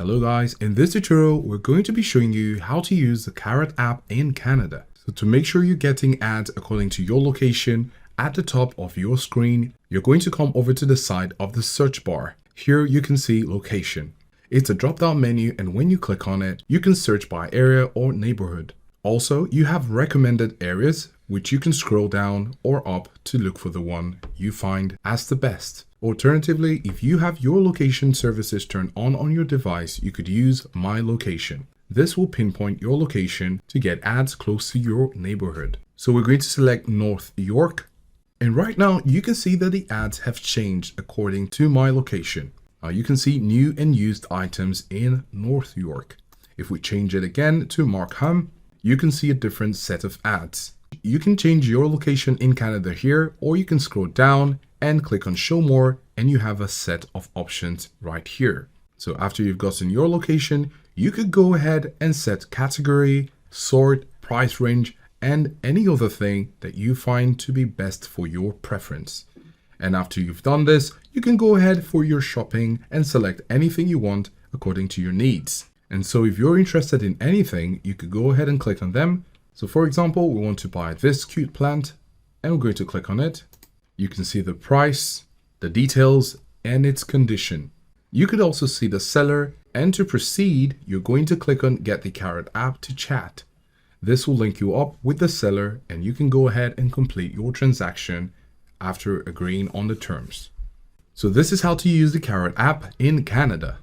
Hello guys, in this tutorial we're going to be showing you how to use the Karrot app in Canada. So to make sure you're getting ads according to your location, at the top of your screen, you're going to come over to the side of the search bar. Here you can see location. It's a drop down menu, and when you click on it, you can search by area or neighborhood. Also, you have recommended areas, which you can scroll down or up to look for the one you find as the best. Alternatively, if you have your location services turned on your device, you could use My Location. This will pinpoint your location to get ads close to your neighborhood. So we're going to select North York. And right now you can see that the ads have changed according to My Location. You can see new and used items in North York. If we change it again to Markham, you can see a different set of ads. You can change your location in Canada here, or you can scroll down and click on Show More, and you have a set of options right here. So after you've gotten your location, you could go ahead and set category, sort, price range, and any other thing that you find to be best for your preference. And after you've done this, you can go ahead for your shopping and select anything you want according to your needs. And so if you're interested in anything, you could go ahead and click on them. So for example, we want to buy this cute plant, and we're going to click on it. You can see the price, the details, and its condition. You could also see the seller, and to proceed, you're going to click on Get the Karrot app to chat. This will link you up with the seller, and you can go ahead and complete your transaction after agreeing on the terms. So this is how to use the Karrot app in Canada.